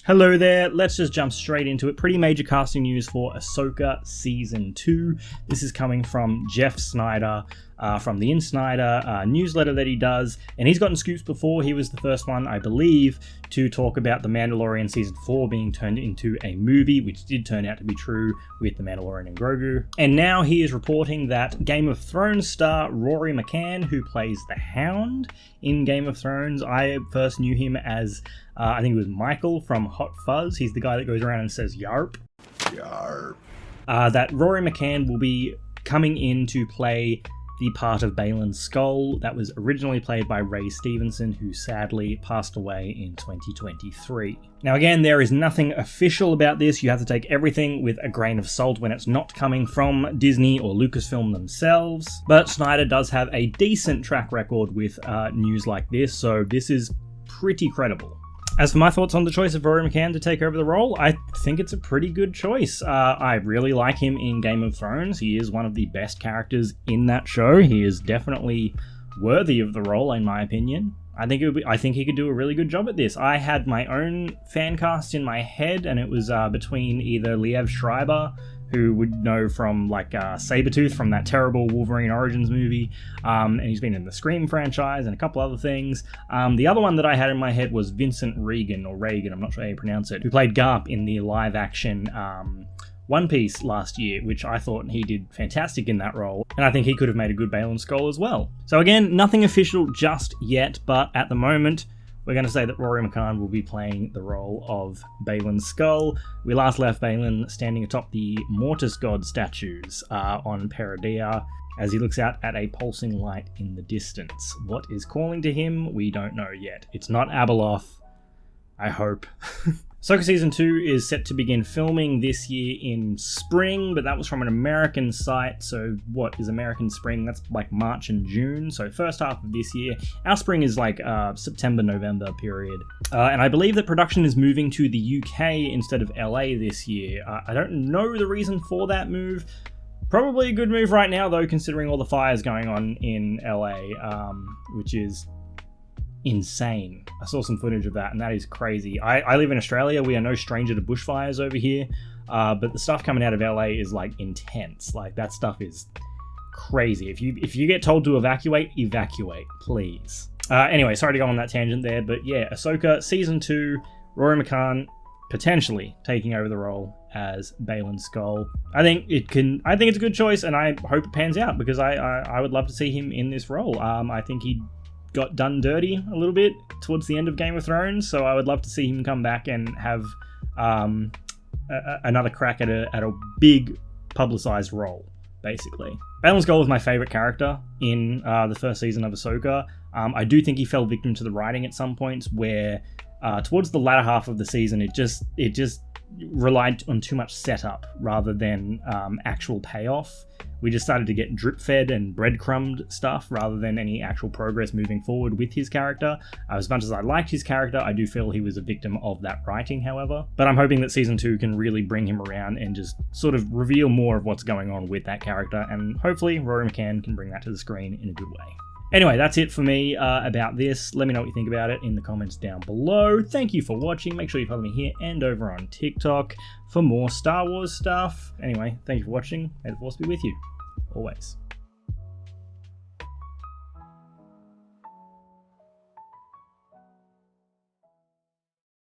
Hello there, let's just jump straight into it. Pretty major casting news for Ahsoka Season 2. This is coming from Jeff Sneider from The Insneider newsletter that he does. And he's gotten scoops before. He was the first one, I believe, to talk about The Mandalorian Season 4 being turned into a movie, which did turn out to be true with The Mandalorian and Grogu. And now he is reporting that Game of Thrones star Rory McCann, who plays the Hound in Game of Thrones, I first knew him as I think it was Michael from Hot Fuzz. He's the guy that goes around and says yarp. Yarp. That Rory McCann will be coming in to play the part of Baylan Skoll that was originally played by Ray Stevenson, who sadly passed away in 2023. Now again, there is nothing official about this. You have to take everything with a grain of salt when it's not coming from Disney or Lucasfilm themselves. But Sneider does have a decent track record with news like this, so this is pretty credible. As for my thoughts on the choice of Rory McCann to take over the role, I think it's a pretty good choice. I really like him in Game of Thrones. He is one of the best characters in that show. He is definitely worthy of the role, in my opinion. I think he could do a really good job at this. I had my own fan cast in my head, and it was between either Liev Schreiber, who would know from like Sabretooth from that terrible Wolverine Origins movie, and he's been in the Scream franchise and a couple other things. The other one that I had in my head was Vincent Regan, or Reagan, I'm not sure how you pronounce it, who played Garp in the live-action One Piece last year, which I thought he did fantastic in that role, and I think he could have made a good Baylan Skoll as well. So again, nothing official just yet, but at the moment, we're going to say that Rory McCann will be playing the role of Baylan Skoll. We last left Baylan standing atop the Mortis God statues on Peridea as he looks out at a pulsing light in the distance. What is calling to him? We don't know yet. It's not Abeloth, I hope. Ahsoka Season 2 is set to begin filming this year in spring, but that was from an American site, so what is American spring? That's like March and June, so first half of this year. Our spring is like September, November period. And I believe that production is moving to the UK instead of LA this year. I don't know the reason for that move. Probably a good move right now though, considering all the fires going on in LA, which is insane. I saw some footage of that and that is crazy. I live in Australia. We are no stranger to bushfires over here, but the stuff coming out of LA is like intense. Like that stuff is crazy. If you get told to evacuate, please. Anyway, sorry to go on that tangent there, but yeah, Ahsoka Season 2, Rory McCann potentially taking over the role as Baylan Skoll. I think it's a good choice, and I hope it pans out because I would love to see him in this role. I think he got done dirty a little bit towards the end of Game of Thrones, so I would love to see him come back and have another crack at a big publicized role, basically. Baylan Skoll was my favorite character in the first season of Ahsoka. I do think he fell victim to the writing at some points where towards the latter half of the season it just relied on too much setup rather than actual payoff. We just started to get drip-fed and breadcrumbed stuff rather than any actual progress moving forward with his character. As much as I liked his character, I do feel he was a victim of that writing, however. But I'm hoping that Season 2 can really bring him around and just sort of reveal more of what's going on with that character, and hopefully Rory McCann can bring that to the screen in a good way. Anyway, that's it for me about this. Let me know what you think about it in the comments down below. Thank you for watching. Make sure you follow me here and over on TikTok for more Star Wars stuff. Anyway, thank you for watching. May the Force be with you, always.